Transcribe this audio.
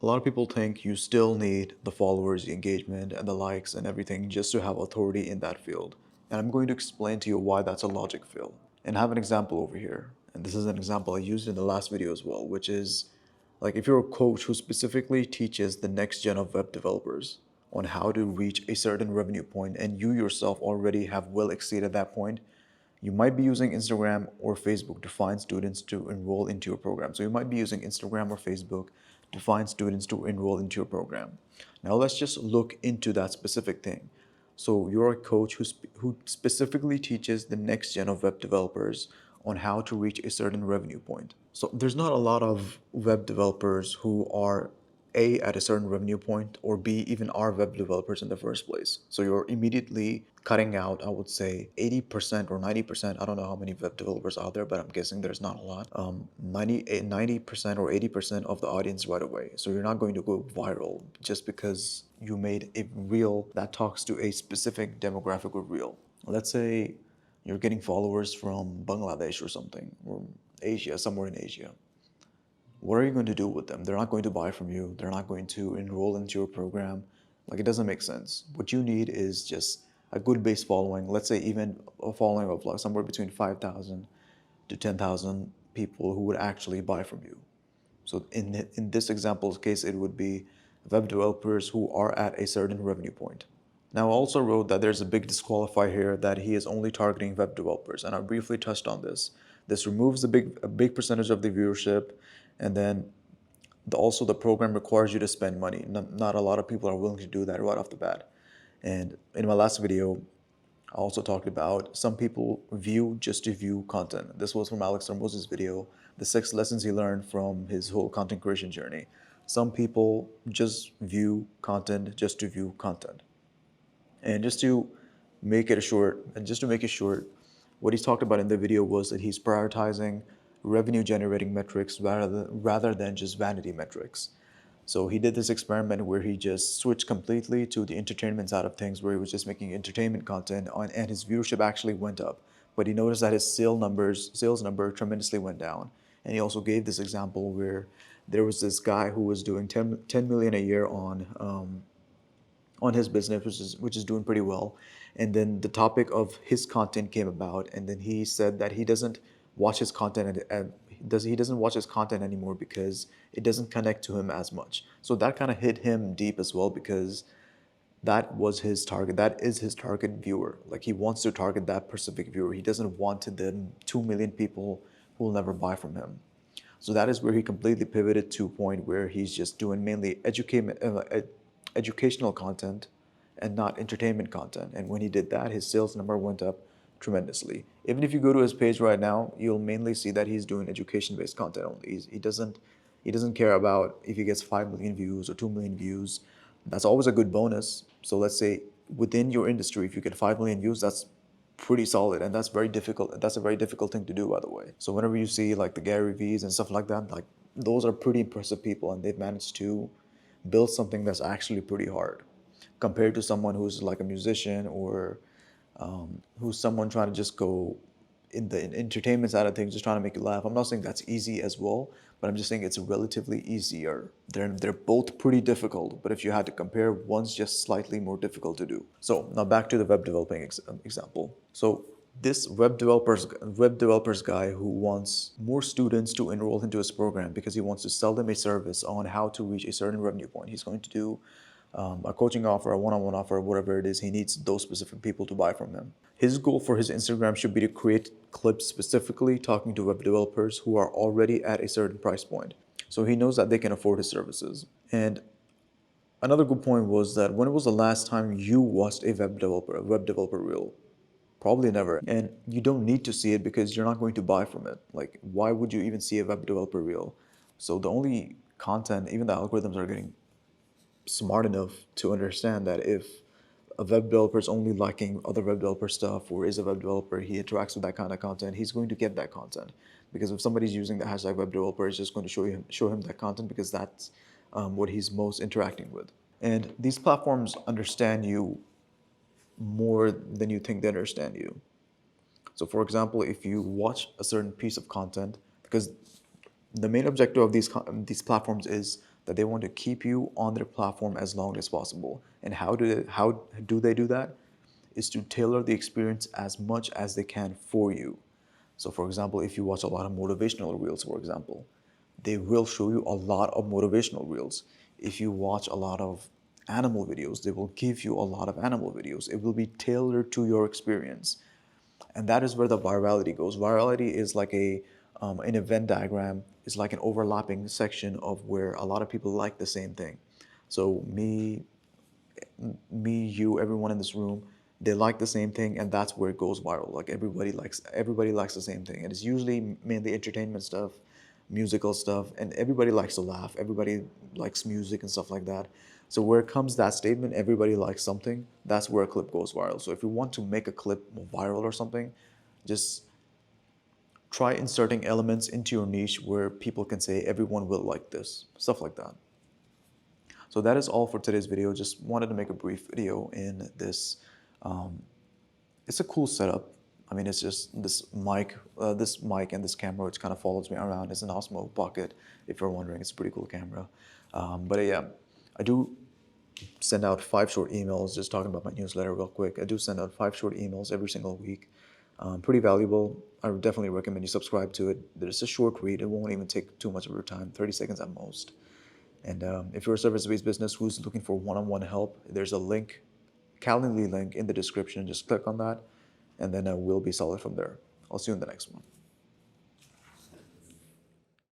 A lot of people think you still need the followers, the engagement, and the likes and everything just to have authority in that field. And I'm going to explain to you why that's a logic fail. And I have an example over here. And this is an example I used in the last video as well, which is like if you're a coach who specifically teaches the next gen of web developers on how to reach a certain revenue point and you yourself already have well exceeded that point, you might be using Instagram or Facebook to find students to enroll into your program. So you might be using Instagram or Facebook to find students to enroll into your program. Now let's just look into that specific thing. So you're a coach who specifically teaches the next gen of web developers on how to reach a certain revenue point. So there's not a lot of web developers who are A, at a certain revenue point, or B, even are web developers in the first place. So you're immediately cutting out, I would say, 80% or 90%. I don't know how many web developers are there, but I'm guessing there's not a lot. 90% or 80% of the audience right away. So you're not going to go viral just because you made a reel that talks to a specific demographic or reel. Let's say you're getting followers from Bangladesh or something, or Asia, somewhere in Asia. What are you going to do with them? They're not going to buy from you. They're not going to enroll into your program. Like, it doesn't make sense. What you need is just a good base following. Let's say even a following of like somewhere between 5,000 to 10,000 people who would actually buy from you. So in this example's case, it would be web developers who are at a certain revenue point. Now, I also wrote that there's a big disqualifier here that he is only targeting web developers, and I briefly touched on this. This removes a big percentage of the viewership, and then also the program requires you to spend money. Not a lot of people are willing to do that right off the bat. And in my last video, I also talked about some people view just to view content. This was from Alex Ramos's video, the 6 lessons he learned from his whole content creation journey. Some people just view content just to view content. And just to make it short, what he's talked about in the video was that he's prioritizing revenue generating metrics rather than just vanity metrics. So he did this experiment where he just switched completely to the entertainment side of things, where he was just making entertainment content and his viewership actually went up. But he noticed that his sales number tremendously went down. And he also gave this example where there was this guy who was doing 10 million a year on his business, which is doing pretty well. And then the topic of his content came about, and then he said that he doesn't watch his content and he doesn't watch his content anymore because it doesn't connect to him as much. So that kind of hit him deep as well, because that was his target. That is his target viewer. Like, he wants to target that specific viewer. He doesn't want the 2 million people who will never buy from him. So that is where he completely pivoted to a point where he's just doing mainly educational content and not entertainment content. And when he did that, his sales number went up tremendously. Even if you go to his page right now, you'll mainly see that he's doing education-based content only. He doesn't care about if he gets 5 million views or 2 million views. That's always a good bonus. So let's say within your industry, if you get 5 million views, that's pretty solid, and that's very difficult. That's a very difficult thing to do, by the way. So whenever you see like the Gary V's and stuff like that, like, those are pretty impressive people, and they've managed to build something that's actually pretty hard compared to someone who's like a musician, or who's someone trying to just go in the entertainment side of things, just trying to make you laugh. I'm not saying that's easy as well, but I'm just saying it's relatively easier. They're both pretty difficult, but if you had to compare, one's just slightly more difficult to do. So now back to the web developing example. So this web developers guy who wants more students to enroll into his program because he wants to sell them a service on how to reach a certain revenue point. He's going to do a coaching offer, a one-on-one offer, whatever it is. He needs those specific people to buy from him. His goal for his Instagram should be to create clips specifically talking to web developers who are already at a certain price point, so he knows that they can afford his services. And another good point was that when was the last time you watched a web developer reel? Probably never. And you don't need to see it because you're not going to buy from it. Like, why would you even see a web developer reel? So the only content, even the algorithms are getting smart enough to understand that if a web developer is only liking other web developer stuff, or is a web developer, he interacts with that kind of content, he's going to get that content. Because if somebody's using the hashtag web developer, it's just going to show him that content because that's what he's most interacting with. And these platforms understand you more than you think they understand you. So for example, if you watch a certain piece of content, because the main objective of these platforms is that they want to keep you on their platform as long as possible. And how do they do that? Is to tailor the experience as much as they can for you. So for example, if you watch a lot of motivational reels, for example, they will show you a lot of motivational reels. If you watch a lot of animal videos, they will give you a lot of animal videos. It will be tailored to your experience. And that is where the virality goes. Virality is like an event diagram. It's like an overlapping section of where a lot of people like the same thing. So you, everyone in this room, they like the same thing, and that's where it goes viral. Like everybody likes the same thing, and it's usually mainly entertainment stuff, musical stuff, and everybody likes to laugh. Everybody likes music and stuff like that. So where comes that statement, everybody likes something, that's where a clip goes viral. So if you want to make a clip viral or something, just try inserting elements into your niche where people can say everyone will like this, stuff like that. So that is all for today's video. Just wanted to make a brief video in this. It's a cool setup. I mean, it's just this mic and this camera, which kind of follows me around. It's an Osmo Pocket, if you're wondering. It's a pretty cool camera. But yeah, I do send out 5 short emails, just talking about my newsletter real quick. I do send out 5 short emails every single week. Pretty valuable. I would definitely recommend you subscribe to it. There's a short read. It won't even take too much of your time, 30 seconds at most. And if you're a service-based business who's looking for one-on-one help, there's a link, Calendly link in the description. Just click on that, and then we'll be solid from there. I'll see you in the next one.